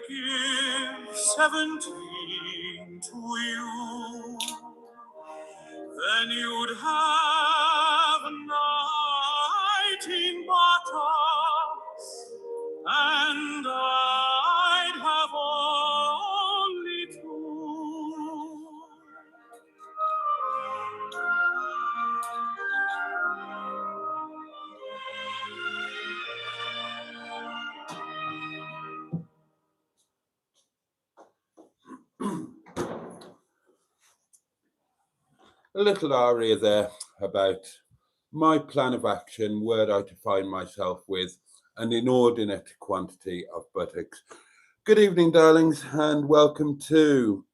give 17 to you, then you'd have 19 buttocks, and I'd have only 2. A little aria there about my plan of action were I to find myself with an inordinate quantity of buttocks. Good evening, darlings, and welcome to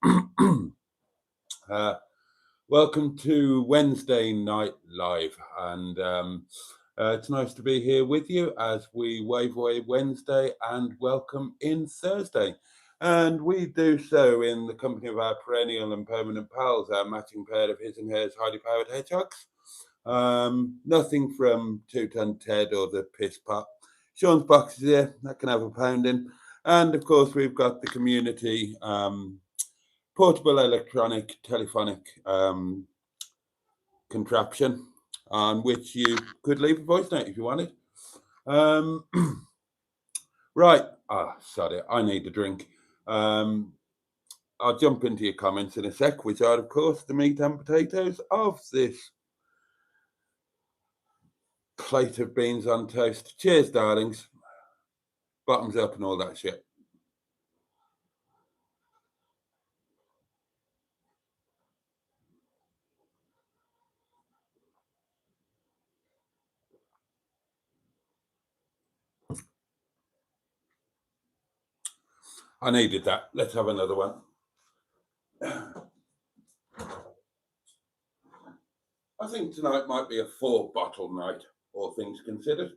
Wednesday Night Live. And it's nice to be here with you as we wave away Wednesday and welcome in Thursday. And we do so in the company of our perennial and permanent pals, our matching pair of his and hers highly powered hedgehogs. Nothing from Two-Ton Ted or the Piss Pot. Sean's box is here, that can have a pound in. And of course, we've got the community portable electronic telephonic contraption on which you could leave a voice note if you wanted. Right. Sorry, I need a drink. I'll jump into your comments in a sec, which are, of course, the meat and potatoes of this plate of beans on toast. Cheers, darlings. Bottoms up and all that shit. I needed that. Let's have another one. I think tonight might be a 4-bottle night, all things considered.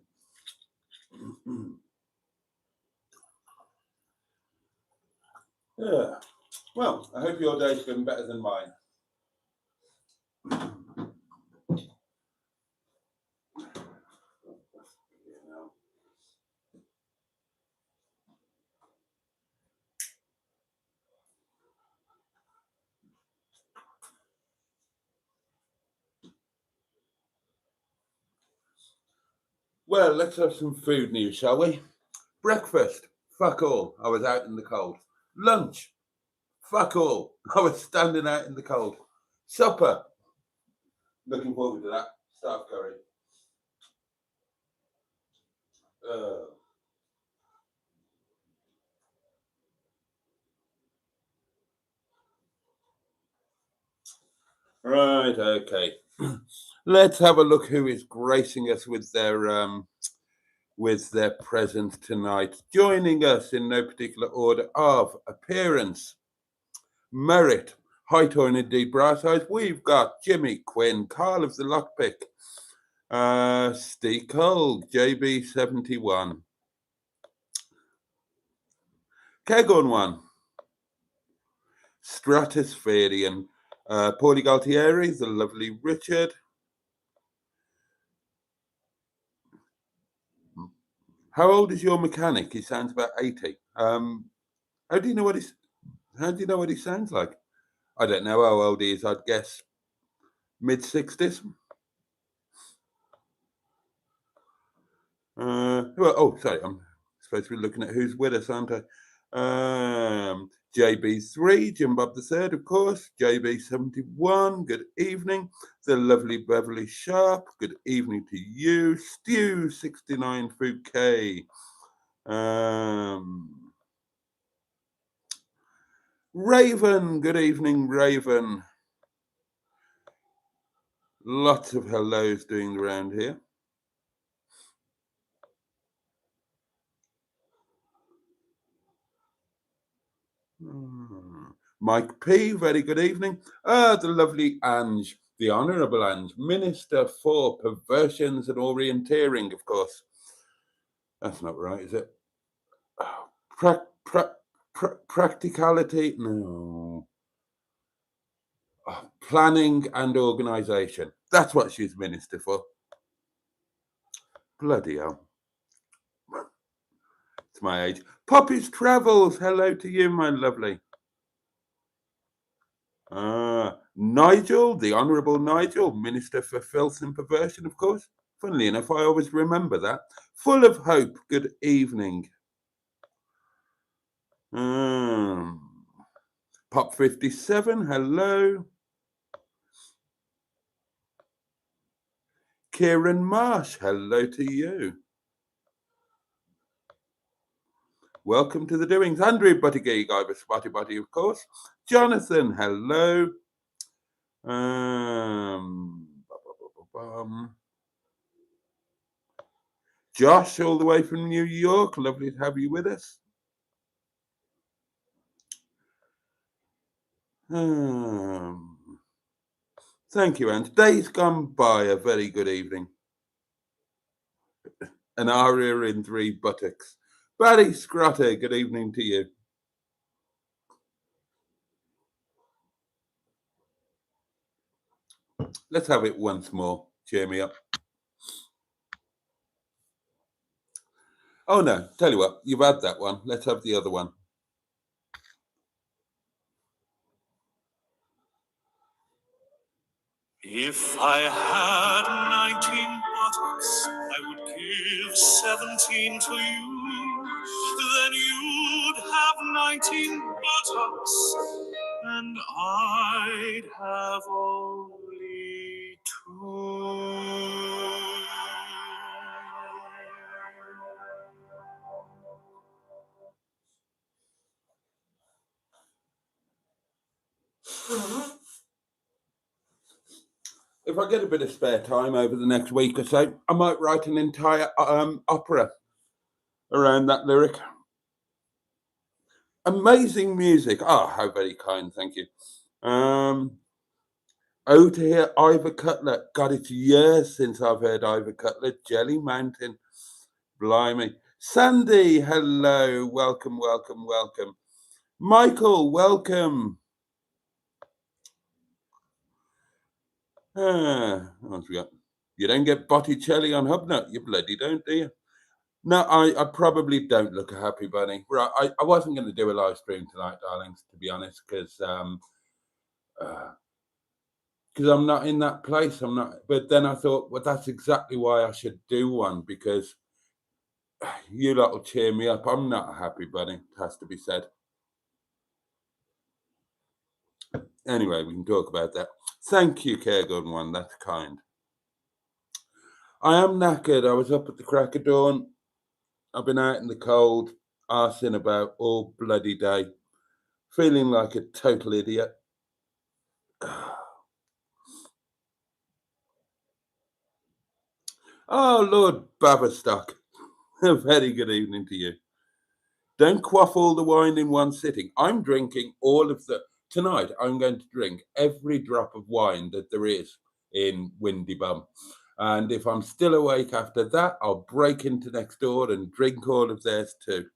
Yeah. Well, I hope your day's been better than mine. Well, let's have some food news, shall we? Breakfast, fuck all. I was out in the cold. Lunch, fuck all. I was standing out in the cold. Supper, looking forward to that. Staff curry. Right, okay. Let's have a look who is gracing us with their presence tonight. Joining us in no particular order of appearance, merit, height or indeed bra size, we've got Jimmy Quinn, Carl of the Lockpick, Steve Cole, JB71, Kegon 1, Stratospherian, Paulie Galtieri, the lovely Richard. How old is your mechanic? He sounds about 80. How do you know what he sounds like? I don't know how old he is. I'd guess mid-60s. Sorry, I'm supposed to be looking at who's with us, aren't I? JB3, Jim Bob III, of course. JB71, good evening. The lovely Beverly Sharp, good evening to you. Stew69 Fouquet. Raven, good evening, Raven. Lots of hellos doing the round here. Mike P, very good evening. The lovely Ange, the Honourable Ange, Minister for Perversions and Orienteering, of course. That's not right, is it? Practicality? No. Planning and organisation. That's what she's Minister for. Bloody hell. It's my age. Poppy's Travels. Hello to you, my lovely. Nigel, the Honourable Nigel, Minister for Filth and Perversion, of course. Funnily enough, I always remember that. Full of hope. Good evening. Pop 57, hello. Kieran Marsh, hello to you. Welcome to the doings. Andrew Buttigieg, I was Spotty Butty, of course. Jonathan, hello. Josh, all the way from New York. Lovely to have you with us. Thank you, Ange. Days gone by, a very good evening. An aria in 3 buttocks. Barry Scrotter, good evening to you. Let's have it once more. Cheer me up. Oh no, tell you what, you've had that one. Let's have the other one. If I had 19 buttocks, I would give 17 to you. Then you'd have 19 buttocks, and I'd have only 2. If I get a bit of spare time over the next week or so, I might write an entire opera around that lyric. Amazing music. Oh, how very kind, thank you. Oh, to hear Ivor Cutler. God, it's years since I've heard Ivor Cutler. Jelly Mountain. Blimey. Sandy, hello. Welcome, welcome, welcome. Michael, welcome. What we got? You don't get Botticelli on Hubnut, you bloody don't, do you? No, I probably don't look a happy bunny. Right, I wasn't going to do a live stream tonight, darlings, to be honest, because I'm not in that place. I'm not. But then I thought, well, that's exactly why I should do one, because you lot will cheer me up. I'm not a happy bunny, it has to be said. Anyway, we can talk about that. Thank you, Caregun One. That's kind. I am knackered. I was up at the crack of dawn. I've been out in the cold, arsing about all bloody day, feeling like a total idiot. Oh, Lord Baverstock. A very good evening to you. Don't quaff all the wine in one sitting. I'm drinking all of the... Tonight, I'm going to drink every drop of wine that there is in Windy Bum. And if I'm still awake after that, I'll break into next door and drink all of theirs too.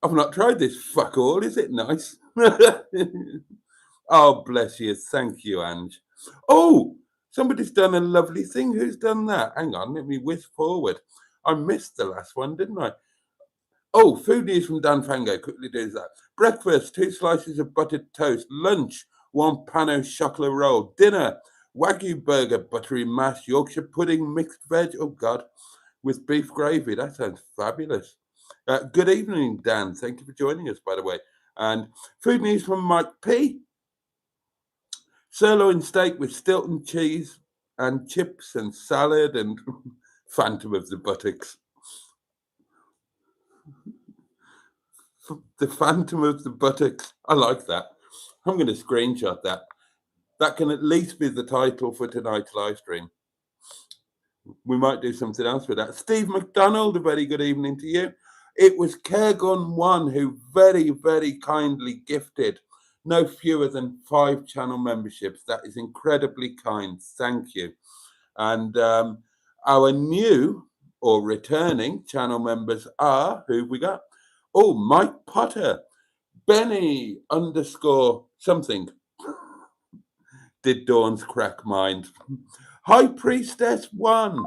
I've not tried this fuck all. Is it nice? Oh, bless you. Thank you, Ange. Oh, somebody's done a lovely thing. Who's done that? Hang on, let me whisk forward. I missed the last one, didn't I? Oh, food news from Dan Fango. Quickly do that. Breakfast, 2 slices of buttered toast. Lunch, 1 pano chocolate roll. Dinner, Wagyu burger, buttery mash, Yorkshire pudding, mixed veg. Oh, God, with beef gravy. That sounds fabulous. Good evening, Dan. Thank you for joining us, by the way. And food news from Mike P. Sirloin steak with Stilton cheese and chips and salad and Phantom of the Buttocks. The Phantom of the Buttocks. I like that. I'm going to screenshot that. That can at least be the title for tonight's live stream. We might do something else with that. Steve McDonald, a very good evening to you. It was Caregun One who very, very kindly gifted no fewer than 5 channel memberships. That is incredibly kind. Thank you. And our new or returning channel members are, who we got? Oh, Mike Potter, Benny _ something. Did Dawn's crack mind? High Priestess 1.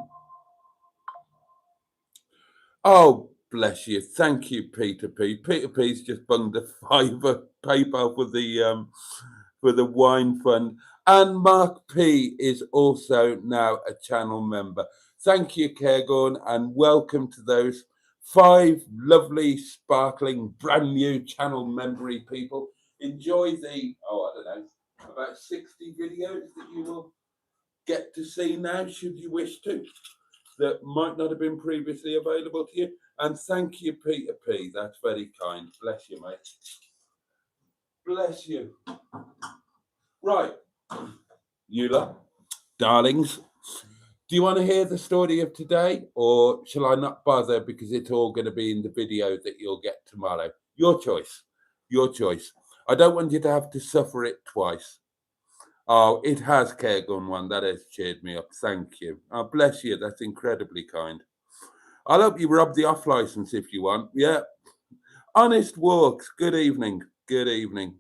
Oh, bless you. Thank you, Peter P. Peter P's just bunged a £5 PayPal for the wine fund. And Mark P is also now a channel member. Thank you, Cairgorn, and welcome to those 5 lovely, sparkling, brand new channel membery people. Enjoy the, I don't know, about 60 videos that you will get to see now, should you wish to, that might not have been previously available to you. And thank you, Peter P. That's very kind. Bless you, mate. Bless you. Right. You lot, darlings, do you want to hear the story of today, or shall I not bother because it's all going to be in the video that you'll get tomorrow? Your choice. Your choice. I don't want you to have to suffer it twice. Oh, it has, Cairgun one. That has cheered me up. Thank you. Oh, bless you. That's incredibly kind. I'll help you rob the off license if you want. Yeah. Honest Walks. Good evening. Good evening.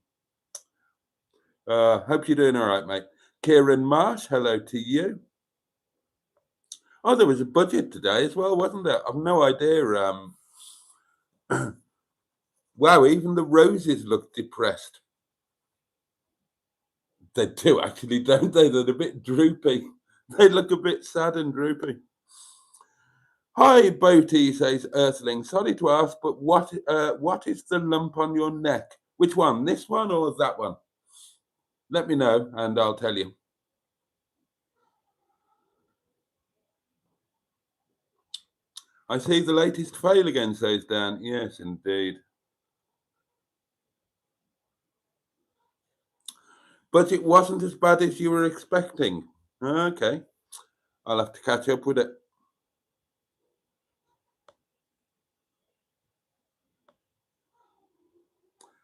Hope you're doing all right, mate. Kieran Marsh, hello to you. Oh, there was a budget today as well, wasn't there? I've no idea. Wow, even the roses look depressed. They do actually, don't they? They're a bit droopy. They look a bit sad and droopy. Hi, Boaty, says Earthling. Sorry to ask, but what is the lump on your neck? Which one? This one or that one? Let me know and I'll tell you. I see the latest fail again, says Dan. Yes, indeed. But it wasn't as bad as you were expecting. Okay. I'll have to catch up with it.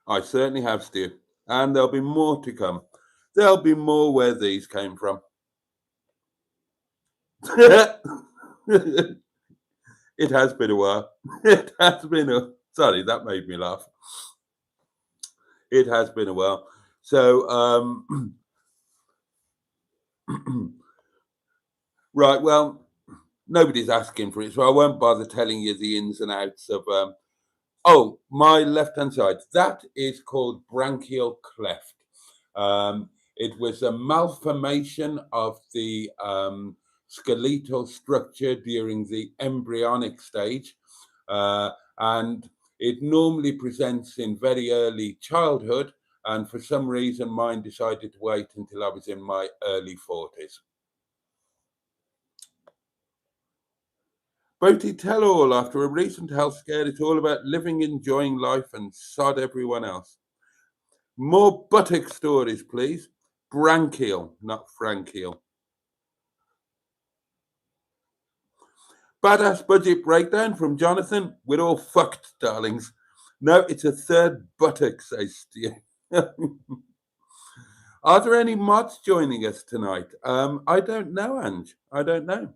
I certainly have, Stu. And there'll be more to come. There'll be more where these came from. It has been a while. It has been a... Sorry, that made me laugh. It has been a while. So, right, well, nobody's asking for it, so I won't bother telling you the ins and outs of... oh, my left-hand side. That is called branchial cleft. It was a malformation of the skeletal structure during the embryonic stage, and it normally presents in very early childhood, and for some reason mine decided to wait until I was in my early 40s. Boaty, tell all, after a recent health scare, it's all about living, enjoying life and sod everyone else. More Buttocks stories, please. Branchial, not Frankial. Badass budget breakdown from Jonathan. We're all fucked, darlings. No, it's a third Buttocks, says Stu. Are there any mods joining us tonight? I don't know, Ange. I don't know.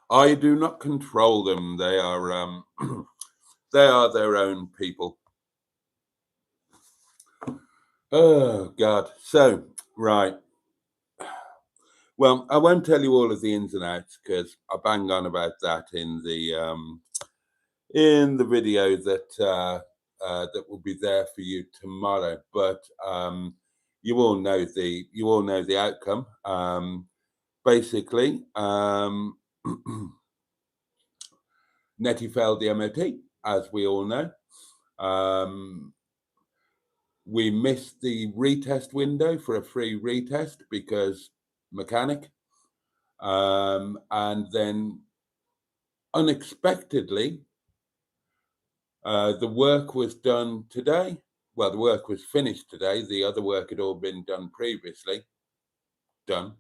I do not control them. They are they are their own people. Oh God. So right. Well, I won't tell you all of the ins and outs because I bang on about that in the video that that will be there for you tomorrow. But you all know the outcome. Basically, Netty failed the MOT, as we all know. We missed the retest window for a free retest because mechanic. And then unexpectedly, the work was done today. Well, the work was finished today. The other work had all been done previously. Done.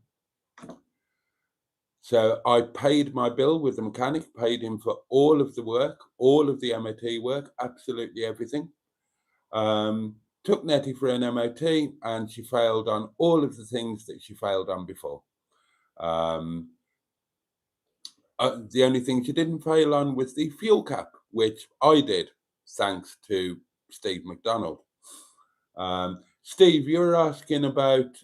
So I paid my bill with the mechanic, paid him for all of the work, all of the MOT work, absolutely everything. Took Nettie for an MOT and she failed on all of the things that she failed on before. The only thing she didn't fail on was the fuel cap, which I did, thanks to Steve McDonald. Steve, you were asking about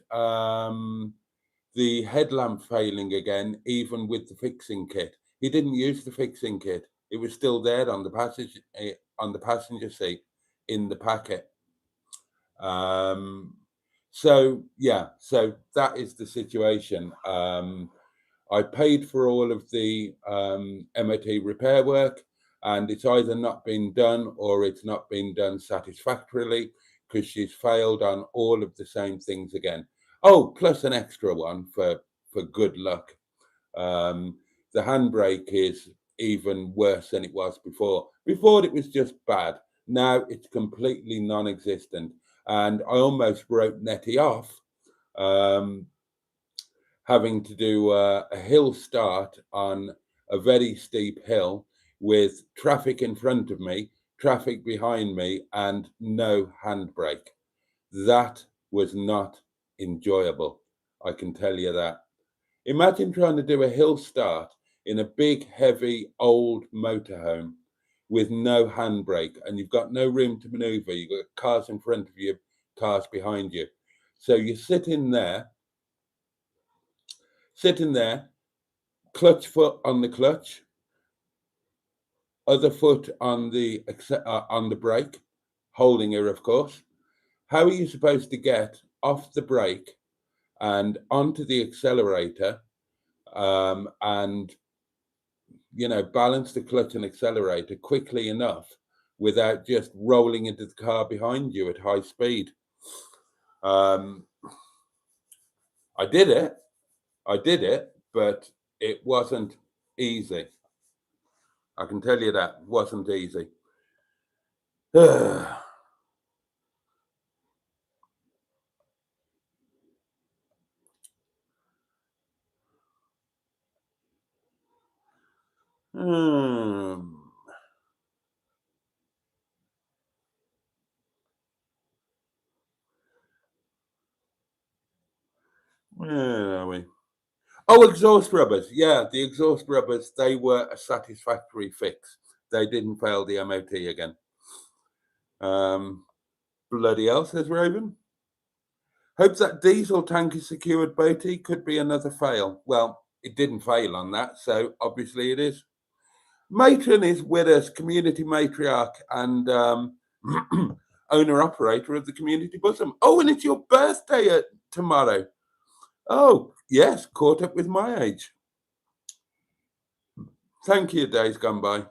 the headlamp failing again, even with the fixing kit. He didn't use the fixing kit. It was still there on the passenger seat in the packet. So yeah, so that is the situation. I paid for all of the MOT repair work, and it's either not been done or it's not been done satisfactorily, because she's failed on all of the same things again. Oh, plus an extra one for good luck. The handbrake is even worse than it was before. Before it was just bad. Now it's completely non-existent. And I almost wrote Netty off, having to do a hill start on a very steep hill with traffic in front of me, traffic behind me, and no handbrake. That was not enjoyable, I can tell you that. Imagine trying to do a hill start in a big, heavy, old motorhome with no handbrake, and you've got no room to maneuver. You've got cars in front of you, cars behind you. So you're sitting there, clutch foot on the clutch, other foot on the brake, holding her, of course. How are you supposed to get off the brake and onto the accelerator, and balance the clutch and accelerator quickly enough without just rolling into the car behind you at high speed? I did it, but it wasn't easy. I can tell you that. It wasn't easy. Where are we? Oh, exhaust rubbers. Yeah, the exhaust rubbers, they were a satisfactory fix. They didn't fail the MOT again. Bloody hell, says Raven. Hope that diesel tank is secured, Boaty. Could be another fail. Well, it didn't fail on that, so obviously it is. Matron is with us, community matriarch and owner-operator of the Community Bosom. Oh, and it's your birthday tomorrow. Oh, yes, caught up with my age. Thank you, days gone by.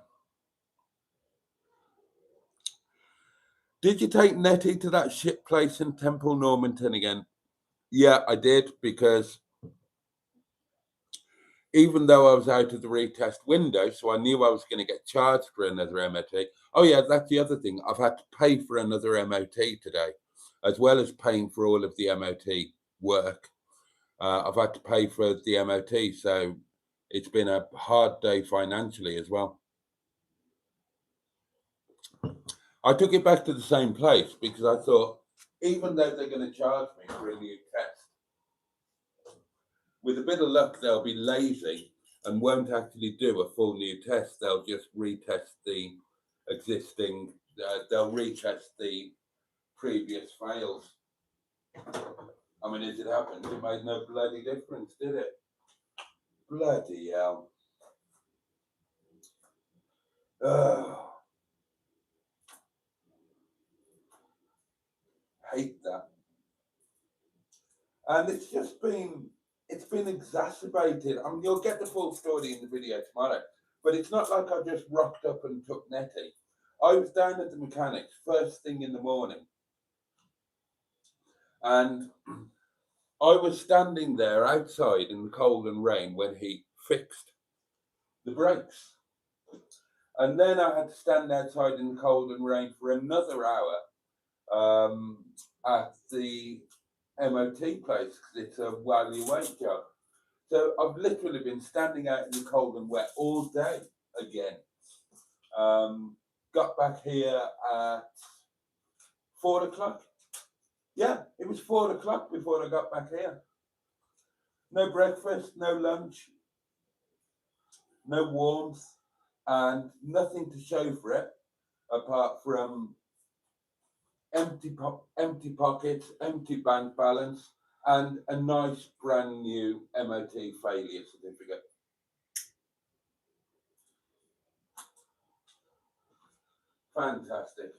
Did you take Netty to that shit place in Temple Normanton again? Yeah, I did, because even though I was out of the retest window, so I knew I was going to get charged for another MOT. Oh yeah, that's the other thing. I've had to pay for another MOT today, as well as paying for all of the MOT work. I've had to pay for the MOT, so it's been a hard day financially as well. I took it back to the same place because I thought, even though they're going to charge me for a new test, with a bit of luck, they'll be lazy and won't actually do a full new test. They'll just retest the existing, they'll retest the previous fails. I mean, as it happened, it made no bloody difference, did it? Bloody hell. Hate that. And it's been exacerbated. I mean, you'll get the full story in the video tomorrow, but it's not like I just rocked up and took Netty. I was down at the mechanics first thing in the morning, and I was standing there outside in the cold and rain when he fixed the brakes. And then I had to stand outside in the cold and rain for another hour at the MOT place, because it's a while you wait job. So I've literally been standing out in the cold and wet all day again. Got back here at 4 o'clock. Yeah, it was 4 o'clock before I got back here. No breakfast, no lunch, no warmth, and nothing to show for it apart from empty pockets, empty bank balance, and a nice brand new MOT failure certificate. Fantastic.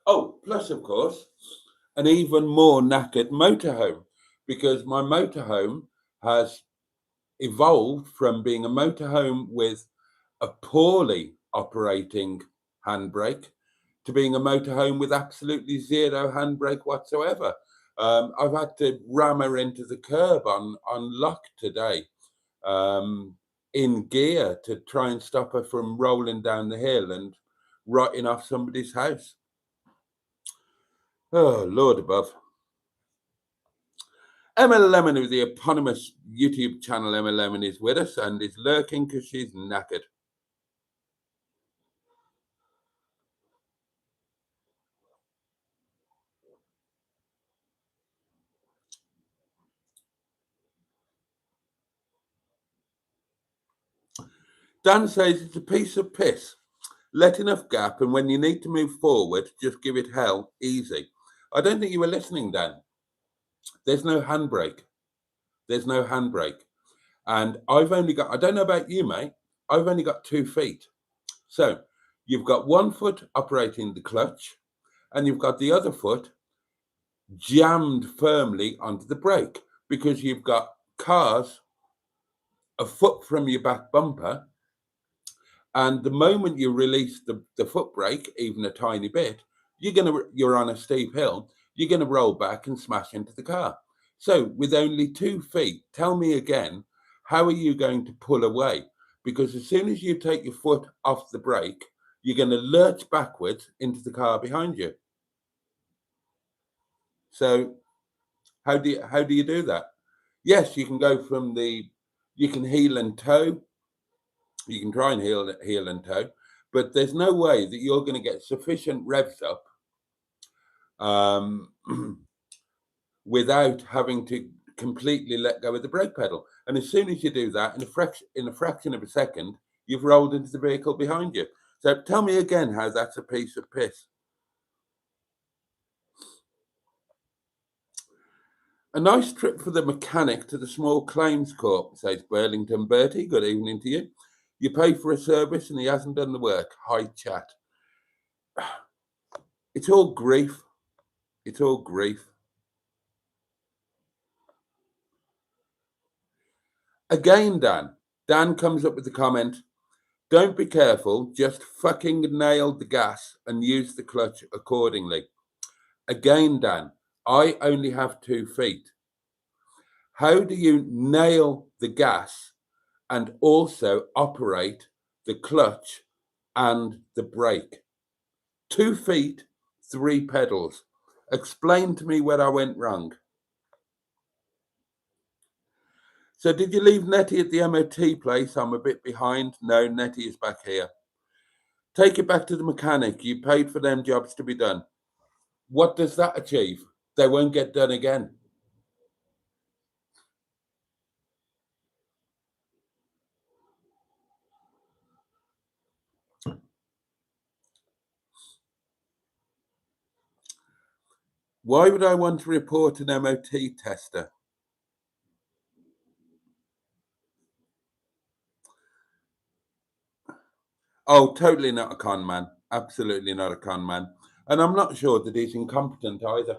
Oh, plus of course, an even more knackered motorhome, because my motorhome has evolved from being a motorhome with a poorly operating handbrake to being a motorhome with absolutely zero handbrake whatsoever. I've had to ram her into the curb on lock today, in gear, to try and stop her from rolling down the hill and writing off somebody's house. Oh, Lord above. Emma Lemon of the eponymous YouTube channel Emma Lemon is with us and is lurking because she's knackered. Dan says it's a piece of piss. Let enough gap, and when you need to move forward, just give it hell, easy. I don't think you were listening, Dan. There's no handbrake. There's no handbrake. And I've only got, I don't know about you, mate, I've only got 2 feet. So you've got one foot operating the clutch, and you've got the other foot jammed firmly onto the brake, because you've got cars a foot from your back bumper, and the moment you release the foot brake even a tiny bit, you're on a steep hill, you're going to roll back and smash into the car. So with only 2 feet, tell me again, how are you going to pull away? Because as soon as you take your foot off the brake, you're going to lurch backwards into the car behind you. So how do you do that? Yes, you can go from you can heel and toe. You can try and heel and toe, but there's no way that you're going to get sufficient revs up without having to completely let go of the brake pedal. And as soon as you do that, in a fraction of a second, you've rolled into the vehicle behind you. So tell me again how that's a piece of piss. A nice trip for the mechanic to the small claims court, says Burlington Bertie. Good evening to you. You pay for a service and he hasn't done the work. Hi, chat. It's all grief. It's all grief. Again, Dan comes up with the comment, don't be careful, just fucking nail the gas and use the clutch accordingly. Again, Dan, I only have 2 feet. How do you nail the gas and also operate the clutch and the brake? 2 feet, 3 pedals. Explain to me where I went wrong. So did you leave Nettie at the MOT place? I'm a bit behind. No, Nettie is back here. Take it back to the mechanic. You paid for them jobs to be done. What does that achieve? They won't get done again. Why would I want to report an MOT tester? Oh, totally not a con man. Absolutely not a con man. And I'm not sure that he's incompetent either.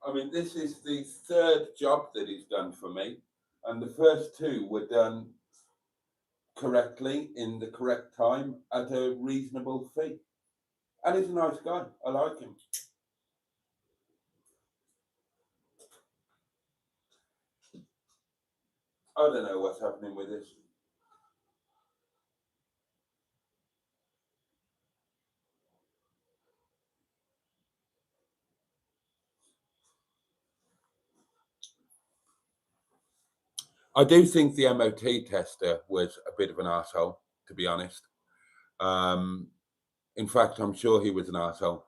I mean, this is the 3rd job that he's done for me. And the first 2 were done correctly in the correct time at a reasonable fee. And he's a nice guy. I like him. I don't know what's happening with this. I do think the MOT tester was a bit of an arsehole, to be honest. In fact, I'm sure he was an arsehole.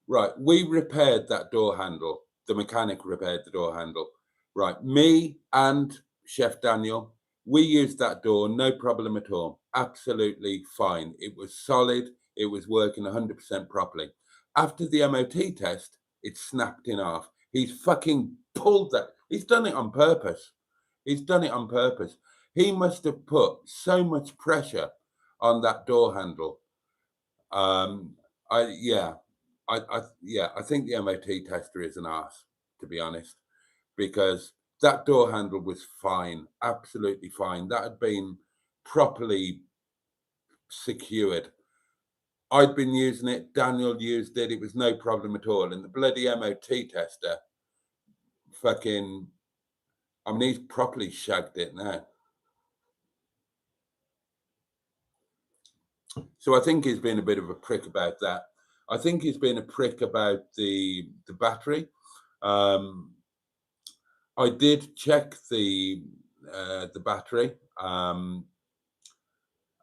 Right, we repaired that door handle the mechanic repaired the door handle. Right, me and Chef Daniel, we used that door, no problem at all. Absolutely fine. It was solid. It was working 100% properly. After the MOT test, it snapped in half. He's fucking pulled that. He's done it on purpose. He's done it on purpose. He must have put so much pressure on that door handle. I think the MOT tester is an arse, to be honest, because that door handle was fine, absolutely fine. That had been properly secured. I'd been using it, Daniel used it, it was no problem at all. And the bloody MOT tester, fucking, I mean, he's properly shagged it now. So I think he's been a bit of a prick about that. I think he's been a prick about the battery. I did check the battery,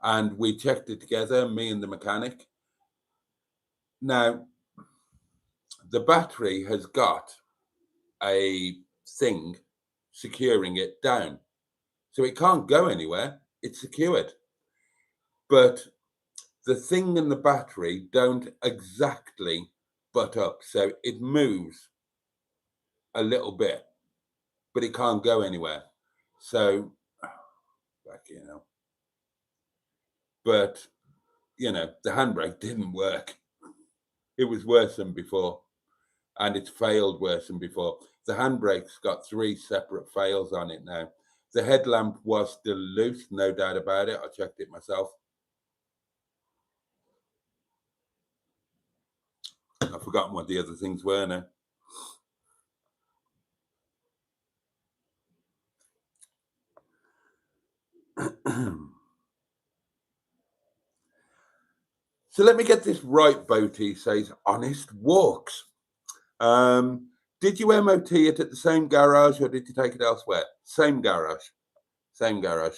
and we checked it together, me and the mechanic. Now, the battery has got a thing securing it down, so it can't go anywhere. It's secured, but the thing and the battery don't exactly butt up, so it moves a little bit, but it can't go anywhere. So, you know, but you know, the handbrake didn't work. It was worse than before, and it's failed worse than before. The handbrake's got 3 separate fails on it now. The headlamp was still loose, no doubt about it. I checked it myself. I've forgotten what the other things were now. So let me get this right, Boaty says, honest walks. Did you MOT it at the same garage or did you take it elsewhere? Same garage. Same garage.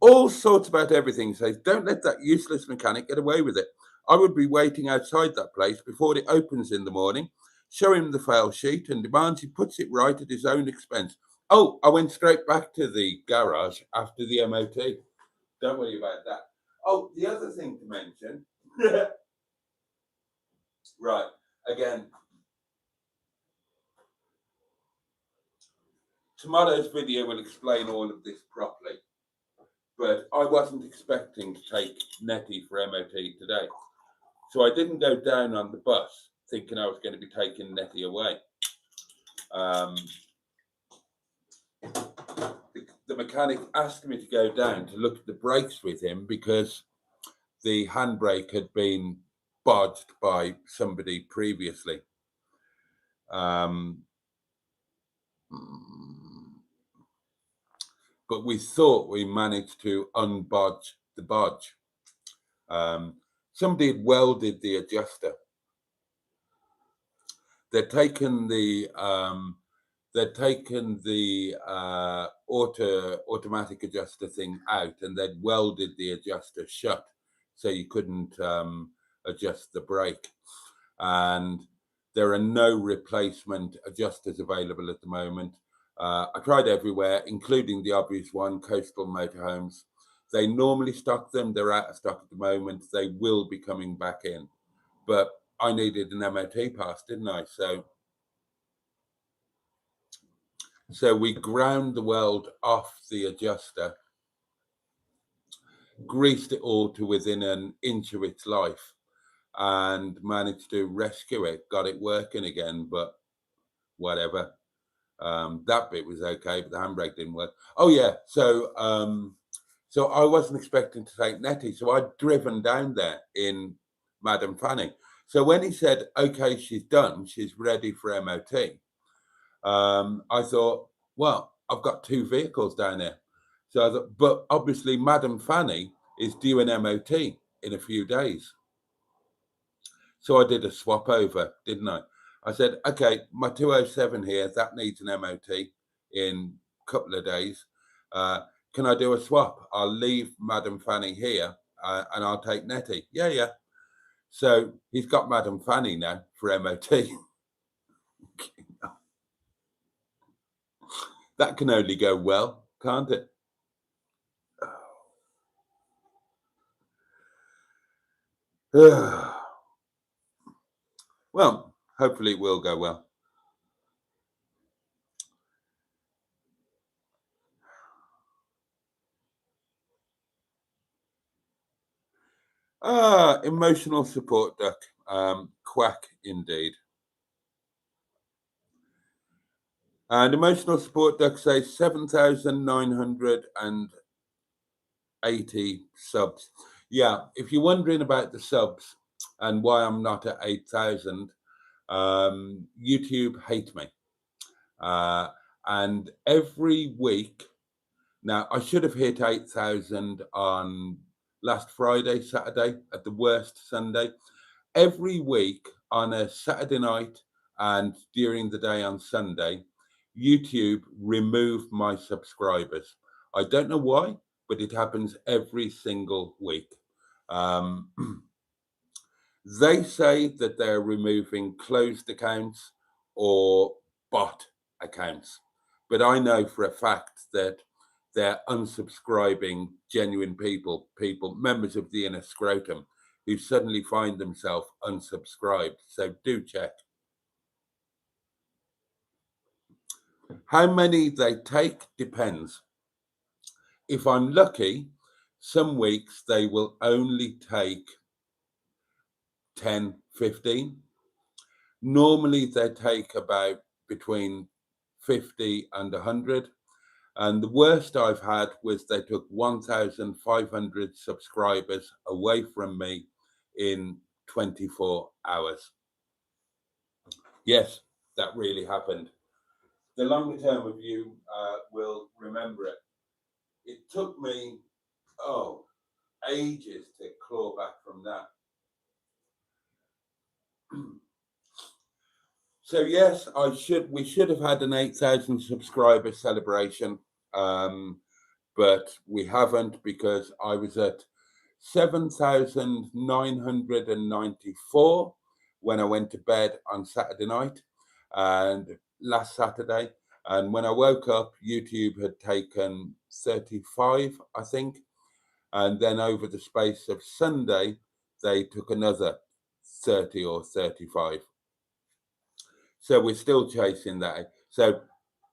All sorts about everything says, don't let that useless mechanic get away with it. I would be waiting outside that place before it opens in the morning, show him the fail sheet and demands he puts it right at his own expense. Oh, I went straight back to the garage after the MOT. Don't worry about that. Oh, the other thing to mention, right, again, tomorrow's video will explain all of this properly, but I wasn't expecting to take Netty for MOT today. So I didn't go down on the bus thinking I was going to be taking Netty away. The mechanic asked me to go down to look at the brakes with him because the handbrake had been bodged by somebody previously. But we thought we managed to unbodge the bodge. Somebody had welded the adjuster. They'd taken the automatic adjuster thing out, and they'd welded the adjuster shut, so you couldn't adjust the brake. And there are no replacement adjusters available at the moment. I tried everywhere, including the obvious one, Coastal Motorhomes. They normally stock them. They're out of stock at the moment. They will be coming back in. But I needed an MOT pass, didn't I? So we ground the weld off the adjuster, greased it all to within an inch of its life, and managed to rescue it, got it working again, but whatever. That bit was okay, but the handbrake didn't work. Oh yeah, so I wasn't expecting to take Netty, so I'd driven down there in Madam Fanny. So when he said, okay, she's done, she's ready for MOT, I thought, well, I've got 2 vehicles down there. So I thought, but obviously Madam Fanny is due an MOT in a few days. So I did a swap over, didn't I? I said, okay, my 207 here, that needs an MOT in a couple of days. Can I do a swap? I'll leave Madam Fanny here and I'll take Netty. Yeah. So he's got Madam Fanny now for MOT. That can only go well, can't it? Well, hopefully it will go well. Emotional support duck. Quack indeed. And emotional support duck says 7,980 subs. Yeah, if you're wondering about the subs and why I'm not at 8,000, YouTube hates me. And every week, now I should have hit 8,000 on last Friday, Saturday, at the worst Sunday. Every week on a Saturday night and during the day on Sunday, YouTube remove my subscribers. I don't know why, but it happens every single week. They say that they're removing closed accounts or bot accounts, but I know for a fact that they're unsubscribing genuine people, members of the inner scrotum, who suddenly find themselves unsubscribed. So do check. How many they take depends. If I'm lucky, some weeks they will only take 10, 15. Normally they take about between 50 and 100. And the worst I've had was they took 1,500 subscribers away from me in 24 hours. Yes, that really happened. The longer term of you will remember it. It took me, ages to claw back from that. So yes, we should have had an 8,000 subscriber celebration, but we haven't, because I was at 7,994 when I went to bed on Saturday night and last Saturday. And when I woke up, YouTube had taken 35, I think. And then over the space of Sunday, they took another 30 or 35. So we're still chasing that. So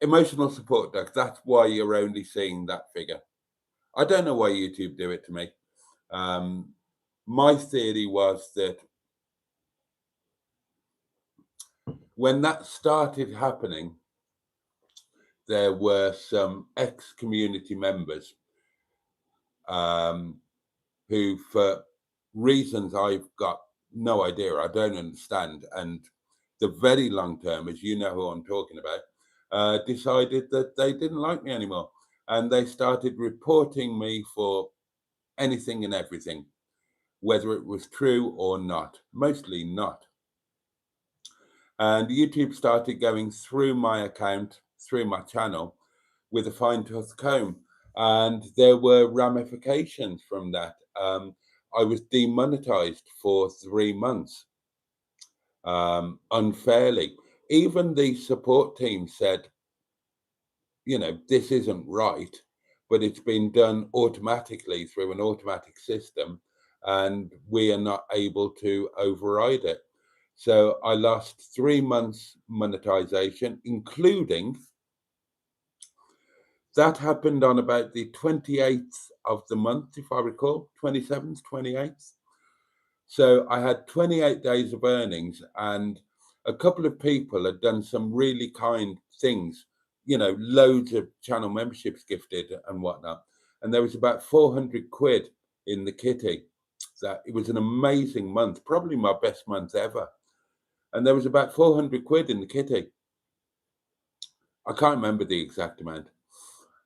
emotional support duck, that's why you're only seeing that figure. I don't know why YouTube do it to me. My theory was that when that started happening, there were some ex-community members who, for reasons I've got no idea, I don't understand, and the very long term, as you know who I'm talking about, decided that they didn't like me anymore. And they started reporting me for anything and everything, whether it was true or not, mostly not. And YouTube started going through my account, through my channel, with a fine-tooth comb. And there were ramifications from that. I was demonetized for 3 months, unfairly. Even the support team said, this isn't right, but it's been done automatically through an automatic system, and we are not able to override it. So I lost 3 months monetization, including that happened on about the 28th of the month, if I recall, 27th, 28th. So I had 28 days of earnings, and a couple of people had done some really kind things, loads of channel memberships gifted and whatnot. And there was about 400 quid in the kitty. So it was an amazing month, probably my best month ever. And there was about 400 quid in the kitty. I can't remember the exact amount.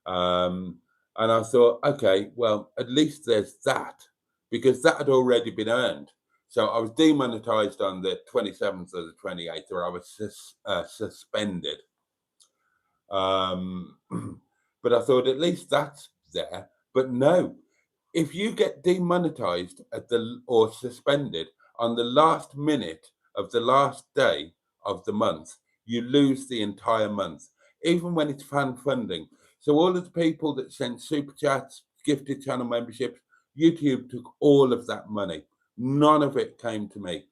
And I thought, okay, well, at least there's that, because that had already been earned. So I was demonetized on the 27th or the 28th, or I was suspended. But I thought at least that's there. But no, if you get demonetized or suspended on the last minute of the last day of the month, you lose the entire month. even when it's fan funding. So all of the people that sent super chats, gifted channel memberships, YouTube took all of that money. None of it came to me.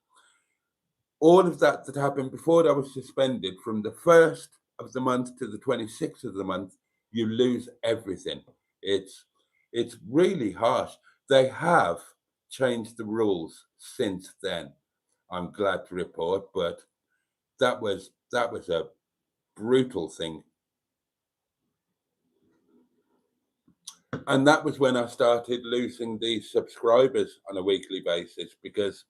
All of that happened before I was suspended, from the 1st of the month to the 26th of the month, you lose everything. It's really harsh. They have changed the rules since then, I'm glad to report, but that was a brutal thing. And that was when I started losing these subscribers on a weekly basis, because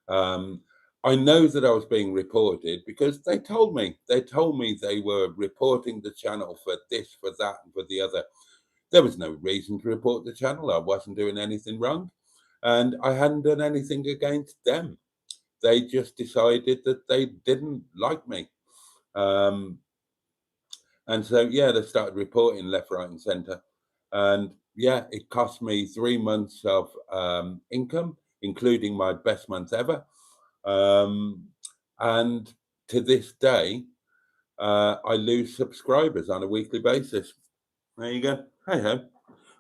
I know that I was being reported, because they told me they were reporting the channel for this, for that, and for the other. There was no reason to report the channel. I wasn't doing anything wrong, and I hadn't done anything against them. They just decided that they didn't like me. And so, yeah, they started reporting left, right, and centre. And yeah, it cost me 3 months of income, including my best month ever. And to this day, I lose subscribers on a weekly basis. There you go. Hey ho.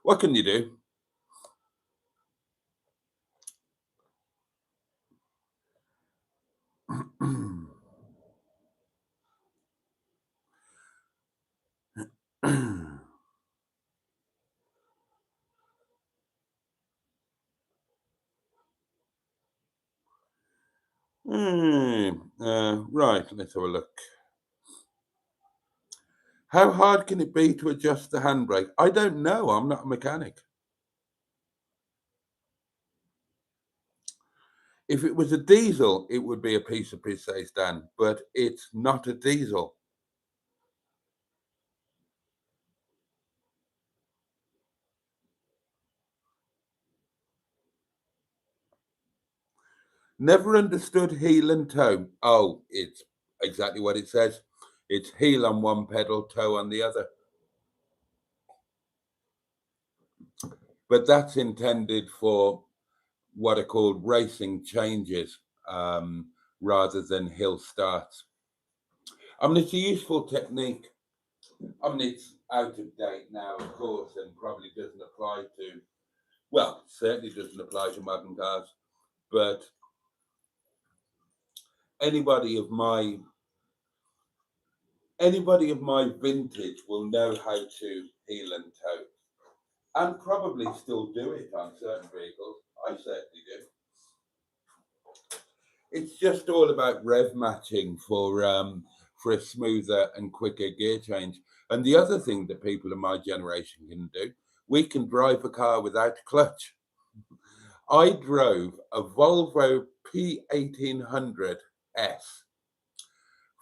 What can you do? Right, let's have a look. How hard can it be to adjust the handbrake? I don't know. I'm not a mechanic. If it was a diesel, it would be a piece of piss, says Dan, but it's not a diesel. Never understood heel and toe. Oh, it's exactly what it says. It's heel on one pedal, toe on the other. But that's intended for what are called racing changes, rather than hill starts. I mean, it's a useful technique. I mean, it's out of date now, of course, and probably doesn't apply to, well, certainly doesn't apply to modern cars, but anybody of my vintage will know how to heel and toe, and probably still do it on certain vehicles. I certainly do. It's just all about rev matching for a smoother and quicker gear change. And the other thing that people of my generation can do, we can drive a car without clutch. I drove a Volvo P1800S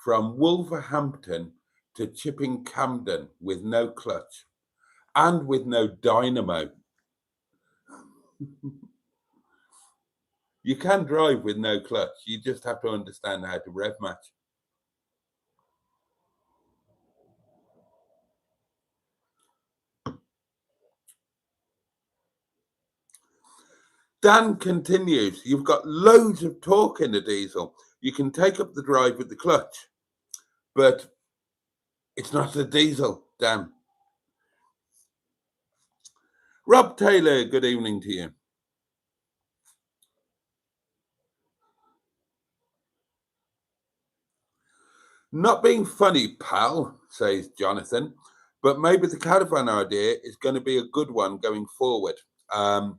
from Wolverhampton to Chipping Campden with no clutch and with no dynamo. You can drive with no clutch. You just have to understand how to rev match. Dan continues, you've got loads of torque in a diesel. You can take up the drive with the clutch, but it's not a diesel, Dan. Rob Taylor, good evening to you. Not being funny, pal, says Jonathan, but maybe the Caravan idea is going to be a good one going forward. I'm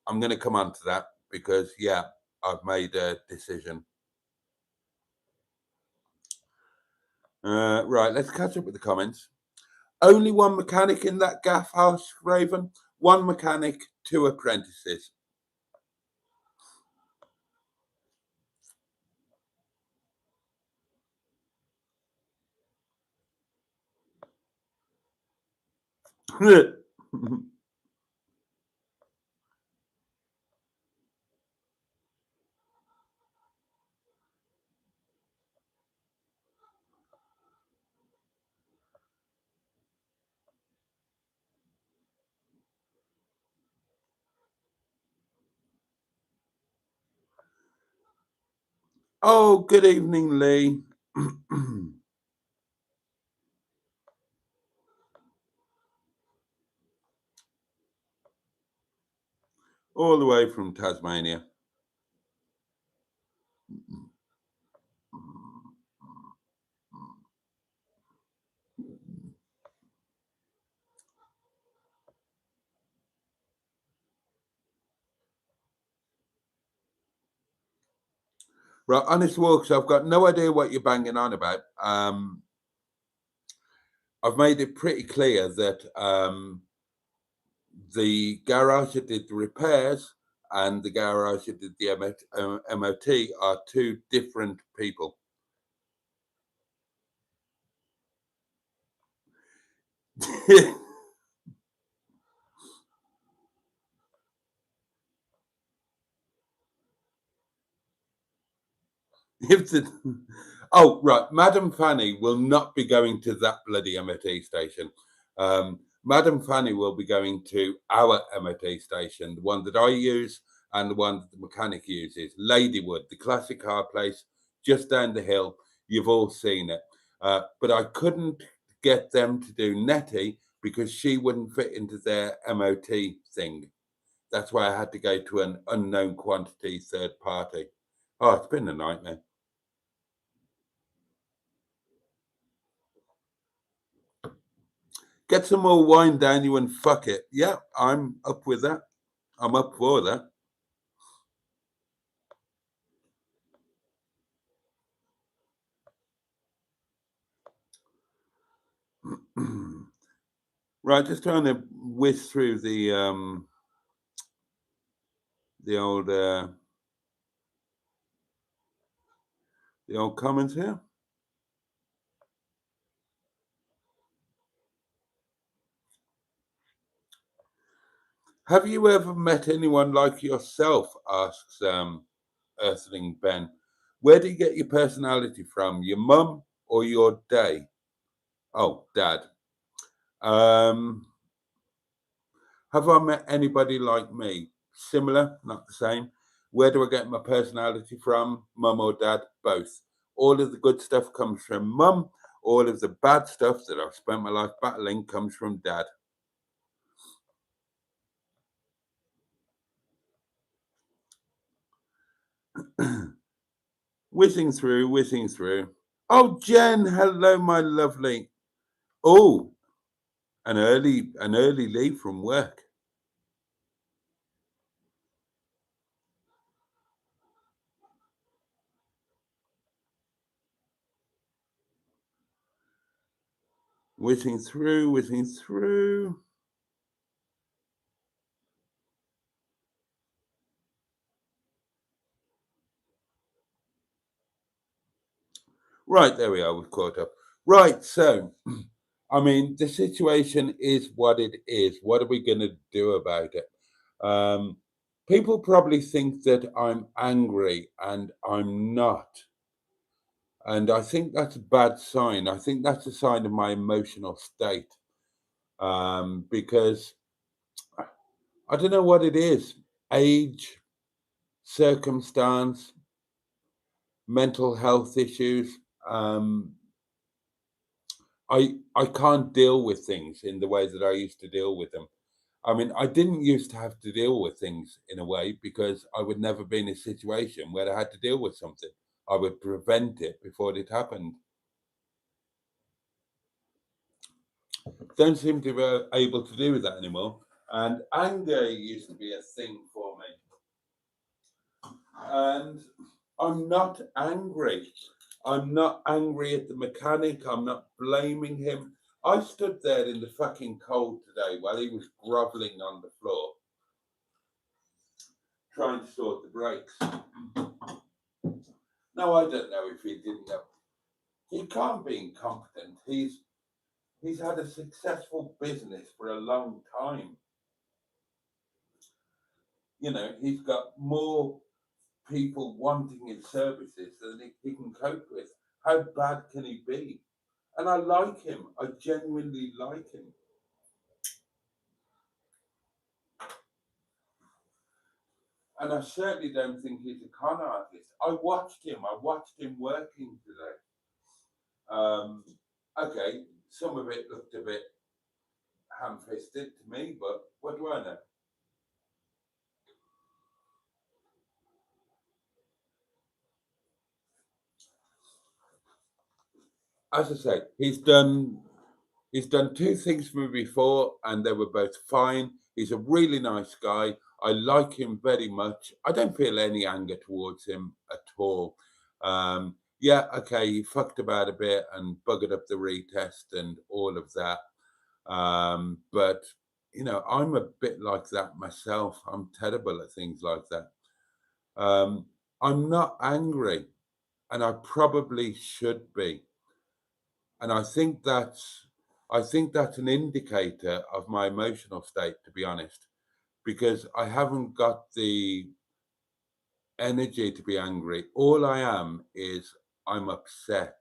going to come on to that because, yeah, I've made a decision. Right, let's catch up with the comments. Only one mechanic in that gaff house, Raven. One mechanic, 2 apprentices. Oh, good evening, Lee. all the way from Tasmania. Right, honest walks, I've got no idea what you're banging on about. I've made it pretty clear that the garage that did the repairs and the garage that did the MOT are two different people. Oh, right. Madam Fanny will not be going to that bloody MOT station. Madam Fanny will be going to our MOT station, the one that I use and the one that the mechanic uses. Ladywood, the classic car place just down the hill. You've all seen it. But I couldn't get them to do NETTY because she wouldn't fit into their MOT thing. That's why I had to go to an unknown quantity third party. Oh, it's been a nightmare. Get some more wine down you and fuck it. Yeah, I'm up with that. I'm up for that. Right, just trying to whiz through the old comments here. Have you ever met anyone like yourself? Asks Earthling Ben. Where do you get your personality from? Your mum or your day? Oh, dad. Have I met anybody like me? Similar, not the same. Where do I get my personality from? Mum or dad? Both. All of the good stuff comes from mum. All of the bad stuff that I've spent my life battling comes from dad. Whizzing through. Oh, Jen, hello, my lovely. Oh, an early leave from work. Whizzing through. Right, there we are, we've caught up. Right, so, I mean, the situation is what it is. What are we going to do about it? People probably think that I'm angry, and I'm not. And I think that's a bad sign. I think that's a sign of my emotional state. Because I don't know what it is. Age, circumstance, mental health issues. I can't deal with things in the way that I used to deal with them. I mean, I didn't used to have to deal with things in a way because I would never be in a situation where I had to deal with something. I would prevent it before it happened. Don't seem to be able to do that anymore. And anger used to be a thing for me. And I'm not angry. I'm not angry at the mechanic. I'm not blaming him. I stood there in the fucking cold today while he was groveling on the floor, trying to sort the brakes. No, I don't know if he didn't know. He can't be incompetent. He's had a successful business for a long time. You know, he's got more people wanting his services than he can cope with. How bad can he be? And I like him. I genuinely like him. And I certainly don't think he's a con artist. I watched him working today. Okay, some of it looked a bit ham-fisted to me, but what do I know? as I say, he's done 2 things for me before, and they were both fine. He's a really nice guy. I like him very much. I don't feel any anger towards him at all. Yeah, okay, he fucked about a bit and buggered up the retest and all of that. But, you know, I'm a bit like that myself. I'm terrible at things like that. I'm not angry, and I probably should be. And I think that's an indicator of my emotional state, to be honest, because I haven't got the energy to be angry. All I am is I'm upset.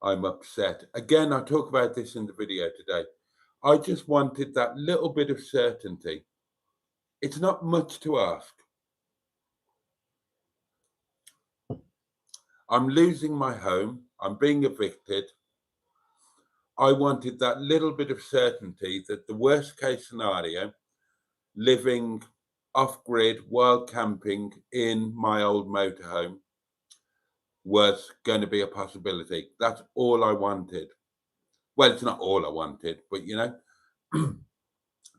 I'm upset. Again, I talk about this in the video today. I just wanted that little bit of certainty. It's not much to ask. I'm losing my home. I'm being evicted. I wanted that little bit of certainty that the worst case scenario, living off grid while camping in my old motorhome, was going to be a possibility. That's all I wanted. Well, it's not all I wanted, but you know,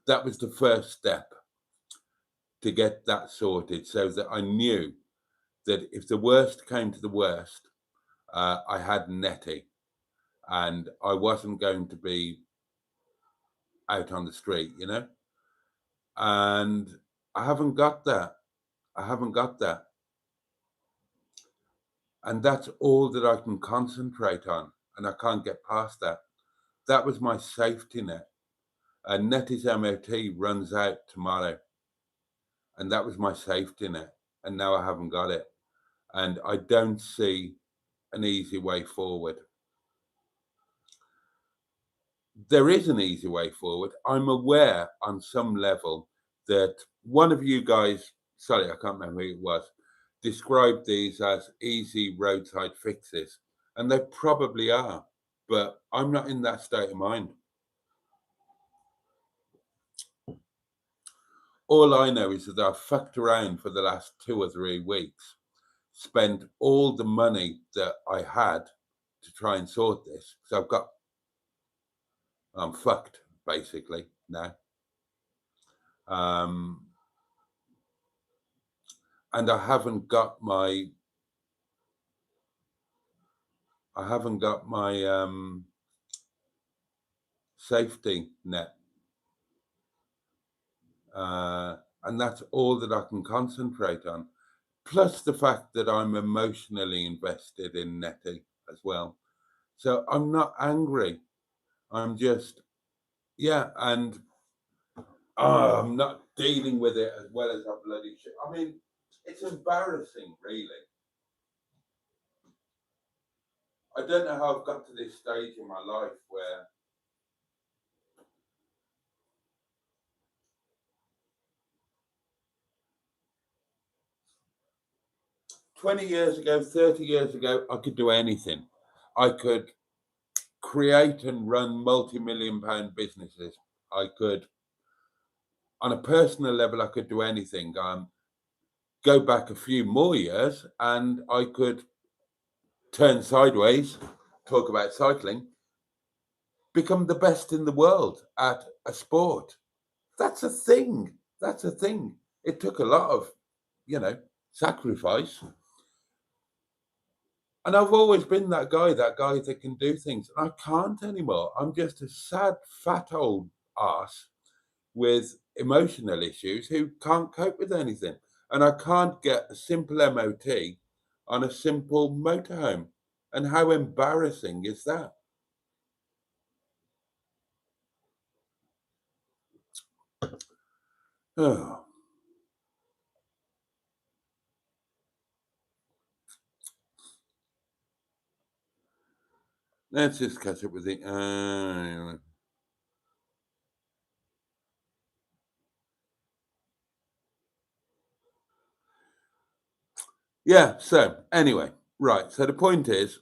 that was the first step to get that sorted, so that I knew that if the worst came to the worst, I had Netty, and I wasn't going to be out on the street, you know. And I haven't got that. I haven't got that. And that's all that I can concentrate on, and I can't get past that. That was my safety net. And Netty's MOT runs out tomorrow, and that was my safety net, and now I haven't got it. And I don't see an easy way forward. There is an easy way forward. I'm aware on some level that one of you guys, sorry, I can't remember who it was, described these as easy roadside fixes, and they probably are, but I'm not in that state of mind. All I know is that I've fucked around for the last 2 or 3 weeks, spent all the money that I had to try and sort this, because I'm fucked basically now. And I haven't got my safety net, and that's all that I can concentrate on. Plus the fact that I'm emotionally invested in Netty as well. So I'm not angry. I'm just, yeah, and I'm not dealing with it as well as I bloody should. I mean, it's embarrassing, really. I don't know how I've got to this stage in my life where 20 years ago, 30 years ago, I could do anything. I could create and run multi-million-pound businesses. I could, on a personal level, I could do anything. Go back a few more years and I could turn sideways, talk about cycling, become the best in the world at a sport. That's a thing. That's a thing. It took a lot of, you know, sacrifice. And I've always been that guy that can do things. And I can't anymore. I'm just a sad, fat old ass with emotional issues who can't cope with anything. And I can't get a simple MOT on a simple motorhome. And how embarrassing is that? Oh. Let's just catch up with the... yeah, so anyway, right. So the point is,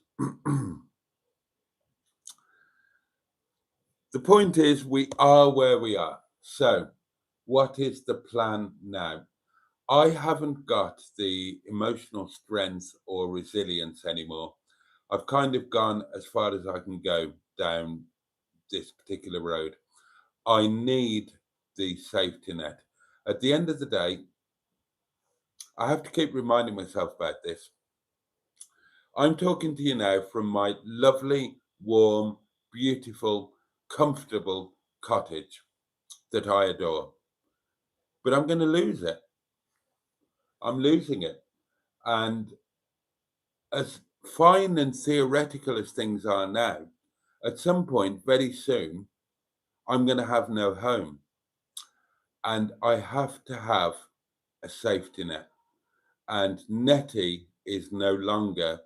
we are where we are. So what is the plan now? I haven't got the emotional strength or resilience anymore. I've kind of gone as far as I can go down this particular road. I need the safety net. At the end of the day, I have to keep reminding myself about this. I'm talking to you now from my lovely, warm, beautiful, comfortable cottage that I adore. But I'm going to lose it. I'm losing it. And as fine and theoretical as things are now, at some point very soon, I'm going to have no home. And I have to have a safety net. And Nettie is no longer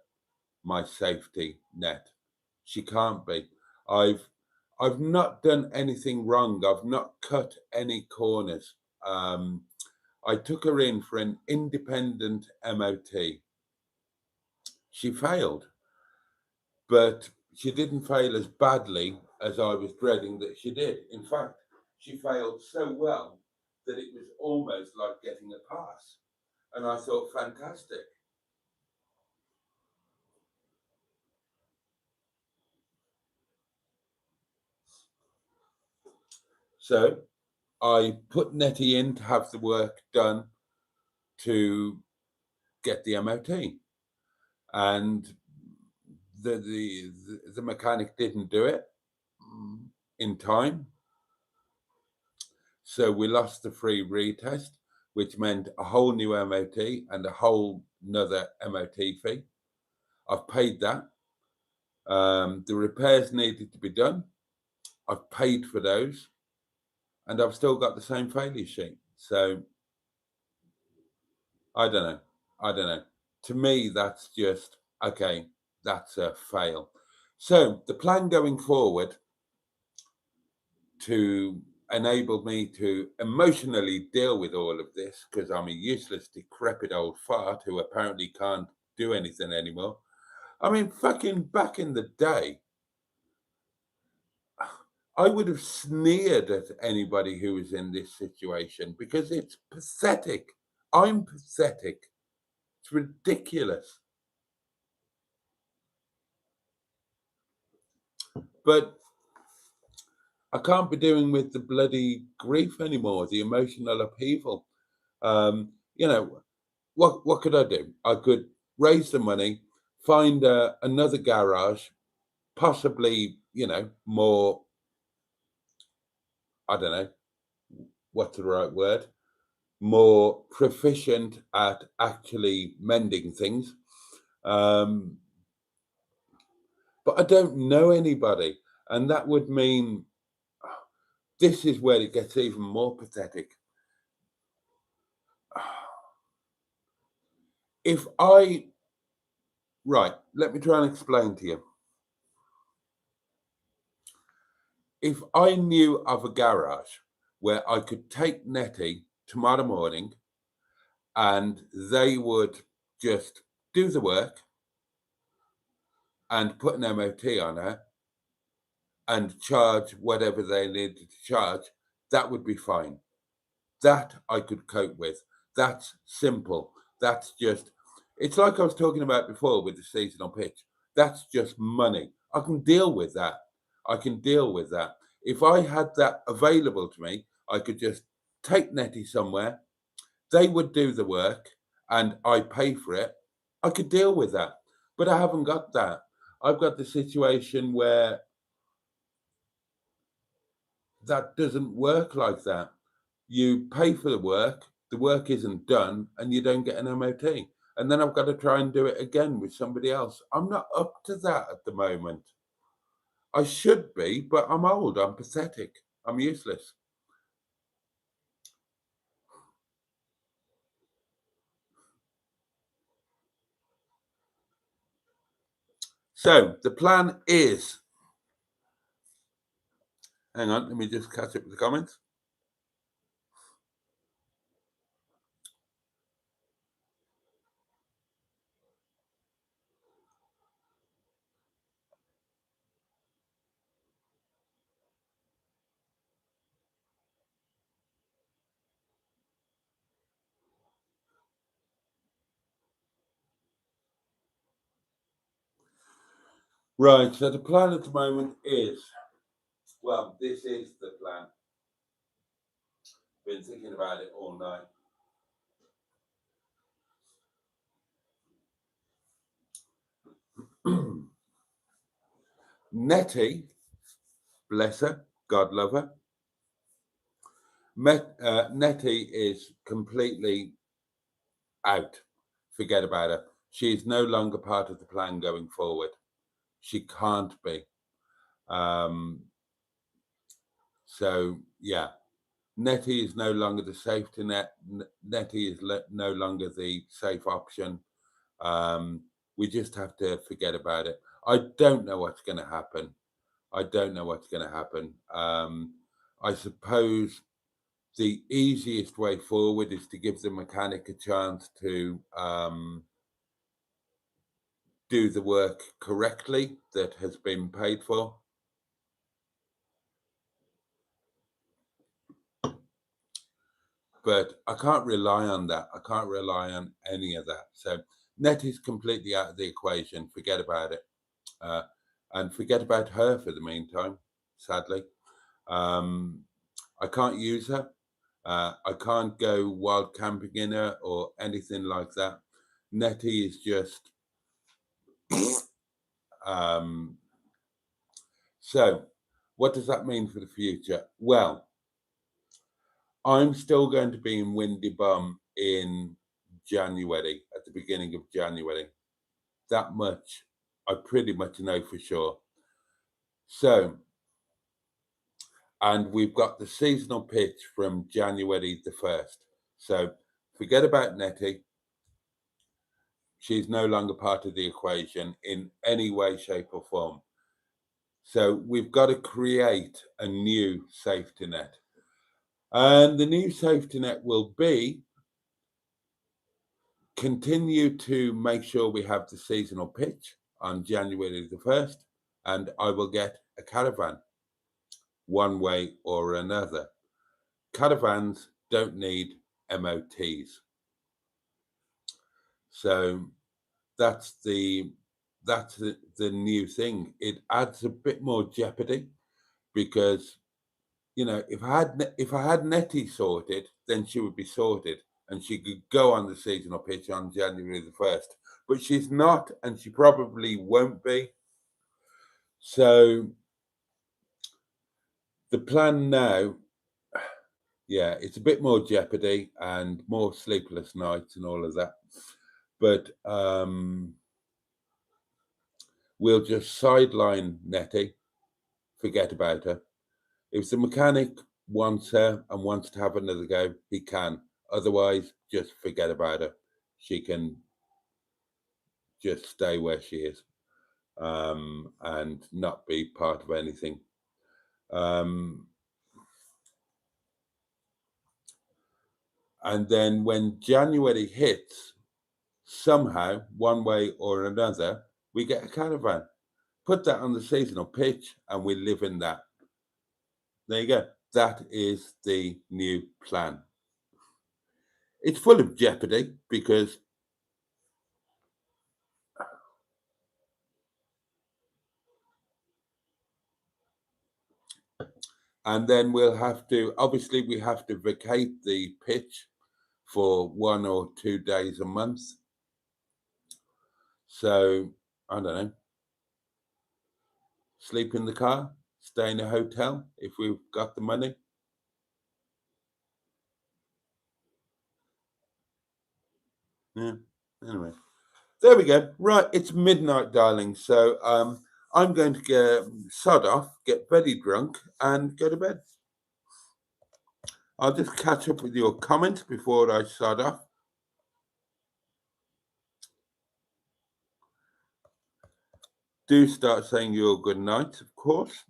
my safety net. She can't be. I've not done anything wrong. I've not cut any corners. I took her in for an independent MOT. She failed, but she didn't fail as badly as I was dreading that she did. In fact, she failed so well that it was almost like getting a pass. And I thought, fantastic. So I put Nettie in to have the work done to get the MOT. And the mechanic didn't do it in time. So we lost the free retest, which meant a whole new MOT and a whole another MOT fee. I've paid that. The repairs needed to be done. I've paid for those, and I've still got the same failure sheet. So I don't know. To me, that's just, okay, that's a fail. So the plan going forward to enable me to emotionally deal with all of this, because I'm a useless, decrepit old fart who apparently can't do anything anymore. I mean, fucking back in the day, I would have sneered at anybody who was in this situation because it's pathetic. I'm pathetic. It's ridiculous. But I can't be doing with the bloody grief anymore, the emotional upheaval. You know, what could I do? I could raise the money, find another garage, possibly, more, I don't know, what's the right word, more proficient at actually mending things. But I don't know anybody. And that would mean this is where it gets even more pathetic. Right, let me try and explain to you. If I knew of a garage where I could take Nettie tomorrow morning and they would just do the work and put an MOT on her and charge whatever they needed to charge, that would be fine. That I could cope with. That's simple. That's just, it's like I was talking about before with the seasonal pitch. That's just money. I can deal with that. I can deal with that. If I had that available to me, I could just take Nettie somewhere, they would do the work, and I pay for it. I could deal with that. But I haven't got that. I've got the situation where that doesn't work like that. You pay for the work isn't done, and you don't get an MOT. And then I've got to try and do it again with somebody else. I'm not up to that at the moment. I should be, but I'm old, I'm pathetic, I'm useless. So the plan is, hang on, let me just catch up with the comments. Right, so the plan at the moment is, well, this is the plan. Been thinking about it all night. Netty, bless her, God love her. Netty is completely out. Forget about her. She is no longer part of the plan going forward. She can't be. So yeah, Netty is no longer the safety net. Netty is no longer the safe option. We just have to forget about it. I don't know what's going to happen. I don't know what's going to happen. I suppose the easiest way forward is to give the mechanic a chance to do the work correctly that has been paid for. But I can't rely on that. I can't rely on any of that. So Netty's completely out of the equation. Forget about it. And forget about her for the meantime, sadly. I can't use her. I can't go wild camping in her or anything like that. Netty is just... So what does that mean for the future? Well, I'm still going to be in Windy Bum in January, at the beginning of January. That much I pretty much know for sure. So, and we've got the seasonal pitch from January the 1st. So forget about Netty. She's no longer part of the equation in any way, shape or form. So we've got to create a new safety net. And the new safety net will be continue to make sure we have the seasonal pitch on January the 1st, and I will get a caravan one way or another. Caravans don't need MOTs. So that's the new thing. It adds a bit more jeopardy because, you know, if I had Netty sorted, then she would be sorted and she could go on the seasonal pitch on January the 1st. But she's not, and she probably won't be. So the plan now, yeah, it's a bit more jeopardy and more sleepless nights and all of that. But we'll just sideline Netty, forget about her. If the mechanic wants her and wants to have another go, he can. Otherwise, just forget about her. She can just stay where she is and not be part of anything. And then when January hits, somehow, one way or another, we get a caravan. Put that on the seasonal pitch and we live in that. There you go. That is the new plan. It's full of jeopardy because and then we'll have to, obviously we have to vacate the pitch for 1 or 2 days a month. So, I don't know, sleep in the car, stay in a hotel if we've got the money. Yeah, anyway. There we go. Right, it's midnight, darling. So I'm going to get sod off, get very drunk, and go to bed. I'll just catch up with your comments before I sod off. Do start saying your good night, of course.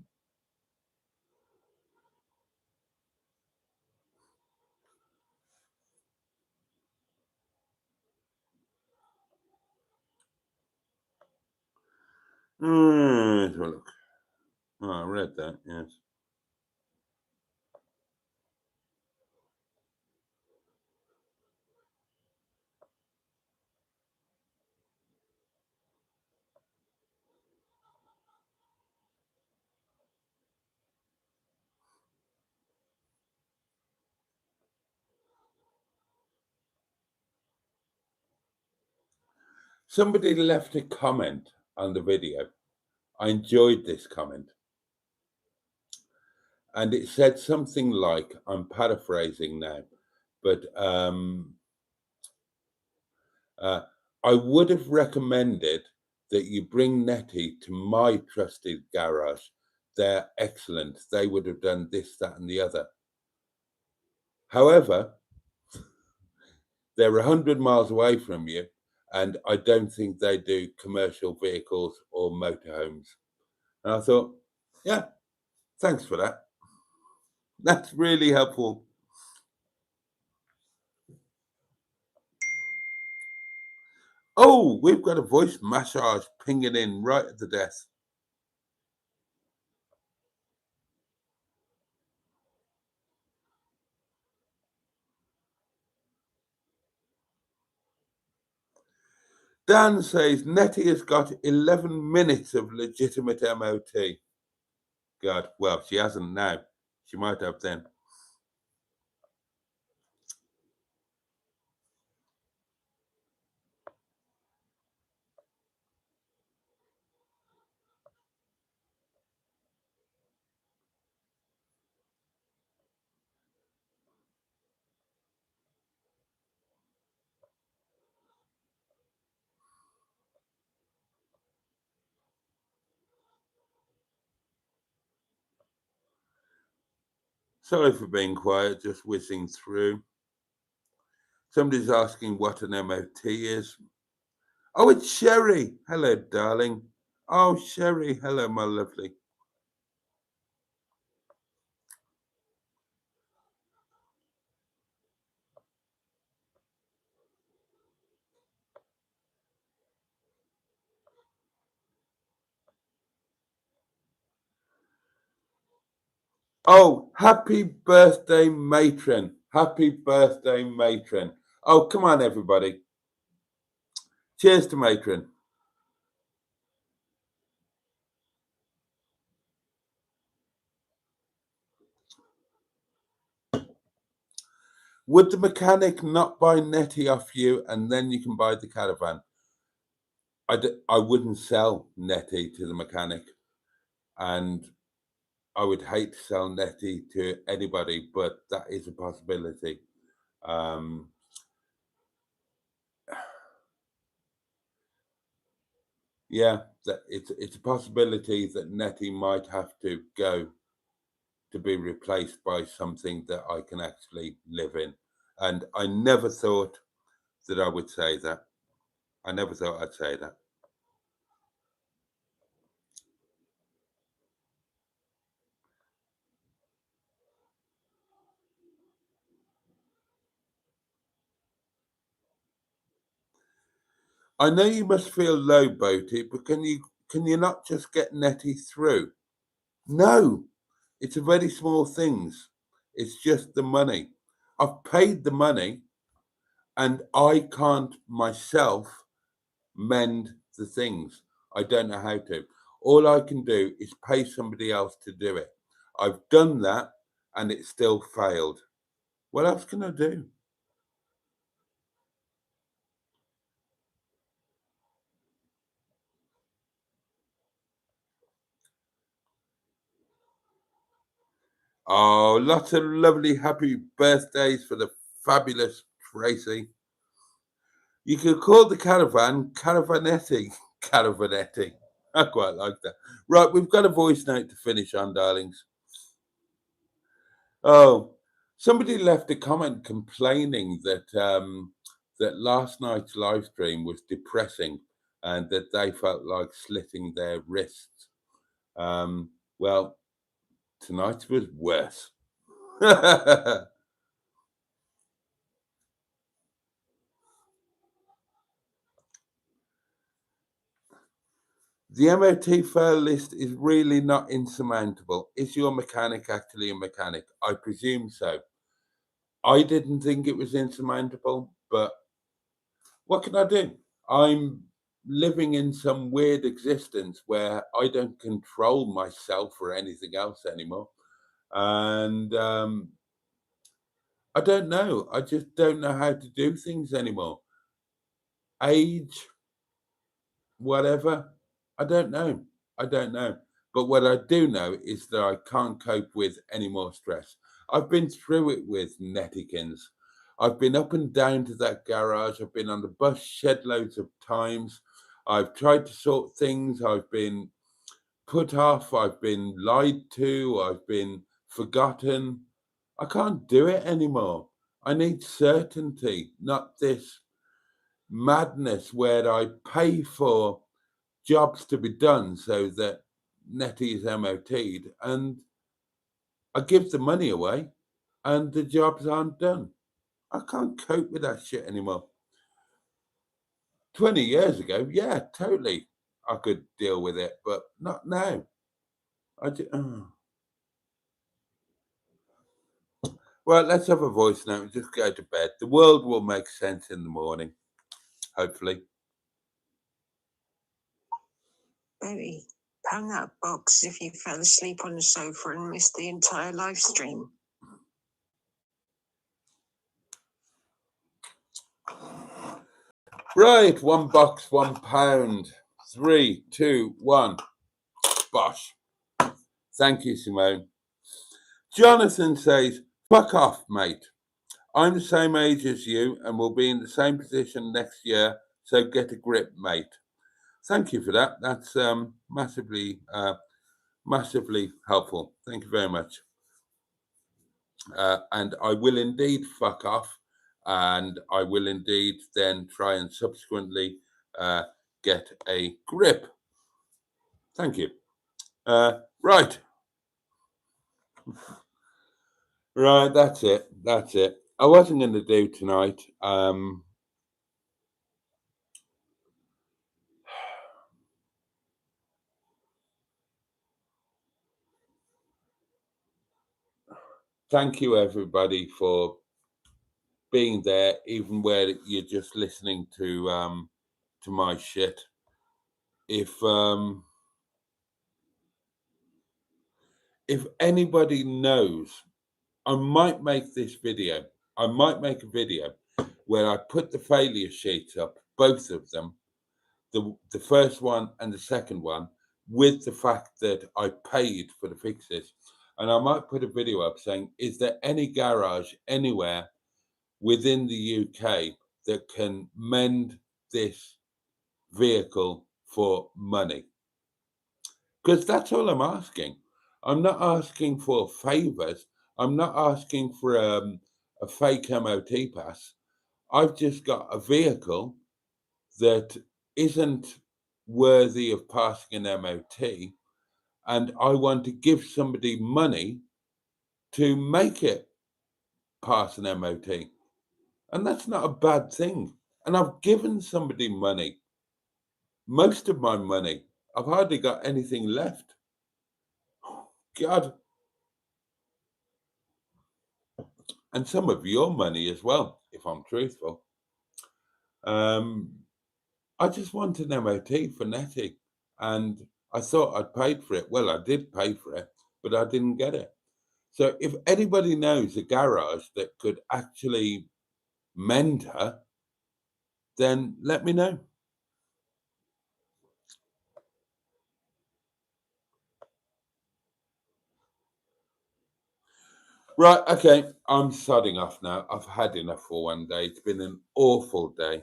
Let's have a look. Oh, I read that, yes. Somebody left a comment on the video. I enjoyed this comment. And it said something like, I'm paraphrasing now, but I would have recommended that you bring Netty to my trusted garage. They're excellent. They would have done this, that, and the other. However, they're 100 miles away from you, and I don't think they do commercial vehicles or motorhomes. And I thought, yeah, thanks for that. That's really helpful. Oh, we've got a voice massage pinging in right at the desk. Dan says Netty has got 11 minutes of legitimate MOT. God, well, she hasn't now. She might have then. Sorry for being quiet, just whizzing through. Somebody's asking what an MOT is. Oh, it's Sherry. Hello, darling. Oh, Sherry. Hello, my lovely. Oh, happy birthday, matron. Happy birthday, matron. Oh, come on, everybody. Cheers to matron. Would the mechanic not buy Netty off you and then you can buy the Caravan? I wouldn't sell Netty to the mechanic, and I would hate to sell Netty to anybody, but that is a possibility. Yeah, that it's a possibility that Netty might have to go to be replaced by something that I can actually live in. And I never thought that I would say that. I never thought I'd say that. I know you must feel low, Boaty, but can you not just get Netty through? No, it's a very small things. It's just the money. I've paid the money, and I can't myself mend the things. I don't know how to. All I can do is pay somebody else to do it. I've done that, and it still failed. What else can I do? Oh, lots of lovely happy birthdays for the fabulous Tracy. You could call the caravan Caravanetti. Caravanetti. I quite like that. Right, we've got a voice note to finish on, darlings. Oh, somebody left a comment complaining that that last night's live stream was depressing and that they felt like slitting their wrists. Well, tonight's was worse. The MOT fail list is really not insurmountable. Is your mechanic actually a mechanic? I presume so. I didn't think it was insurmountable, but what can I do? I'm living in some weird existence where I don't control myself or anything else anymore. And I don't know. I just don't know how to do things anymore. Age, whatever. I don't know. I don't know. But what I do know is that I can't cope with any more stress. I've been through it with Nettykins. I've been up and down to that garage. I've been on the bus shed loads of times. I've tried to sort things. I've been put off. I've been lied to. I've been forgotten. I can't do it anymore. I need certainty, not this madness where I pay for jobs to be done so that Netty is MOT'd and I give the money away and the jobs aren't done. I can't cope with that shit anymore. 20 years ago, yeah, totally. I could deal with it, but not now. Well, let's have a voice note and just go to bed. The world will make sense in the morning, hopefully. Boaty, pound that box if you fell asleep on the sofa and missed the entire live stream. Right, £1, £1. 3, 2, 1. Bosh. Thank you, Simone. Jonathan says, fuck off, mate. I'm the same age as you and will be in the same position next year, so get a grip, mate. Thank you for that. That's massively helpful. Thank you very much. And I will indeed fuck off, and I will indeed then try and subsequently get a grip. Thank you. Right. Right, that's it. That's it. I wasn't going to do tonight. Thank you, everybody, for being there, even where you're just listening to my shit. If anybody knows, I might make this video. I might make a video where I put the failure sheets up, both of them, the first one and the second one, with the fact that I paid for the fixes. And I might put a video up saying, is there any garage anywhere within the UK that can mend this vehicle for money? Because that's all I'm asking. I'm not asking for favors. I'm not asking for a fake MOT pass. I've just got a vehicle that isn't worthy of passing an MOT, and I want to give somebody money to make it pass an MOT. And that's not a bad thing. And I've given somebody money, most of my money. I've hardly got anything left. God. And some of your money as well, if I'm truthful. I just want an MOT for Netty, and I thought I'd paid for it. Well, I did pay for it, but I didn't get it. So if anybody knows a garage that could actually mend her, then let me know. Right, okay, I'm sodding off now. I've had enough for one day. It's been an awful day.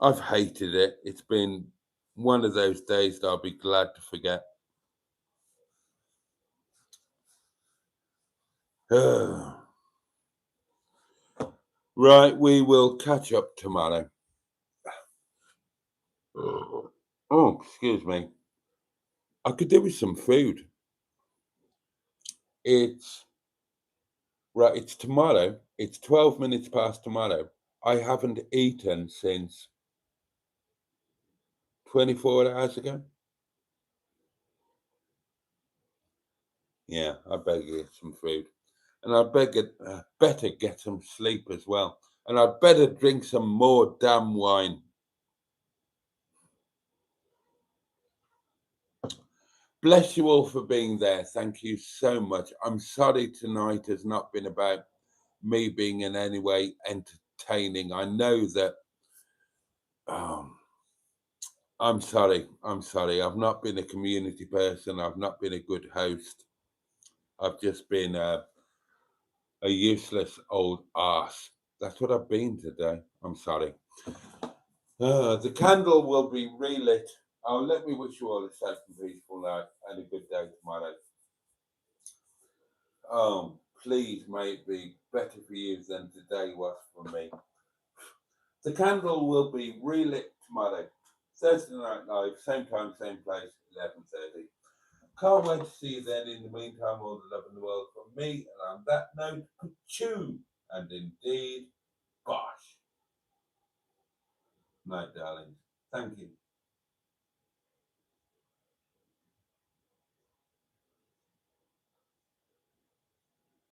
I've hated it. It's been one of those days that I'll be glad to forget. Right, we will catch up tomorrow. Oh, excuse me. I could do with some food. It's right, it's tomorrow. It's 12 minutes past tomorrow. I haven't eaten since 24 hours ago. Yeah, I better get some food. And I better get some sleep as well. And I better drink some more damn wine. Bless you all for being there. Thank you so much. I'm sorry tonight has not been about me being in any way entertaining. I know that I'm sorry. I've not been a community person. I've not been a good host. I've just been a useless old arse. That's what I've been today. I'm sorry. The candle will be relit. Oh, let me wish you all a safe and peaceful night and a good day tomorrow. Please may it be better for you than today was for me. The candle will be relit tomorrow. Thursday Night Live, same time, same place, 11:30. Can't wait to see you then. In the meantime, all the love in the world from me. And on that note, ka-choo, and indeed, bosh. Night, darlings. Thank you.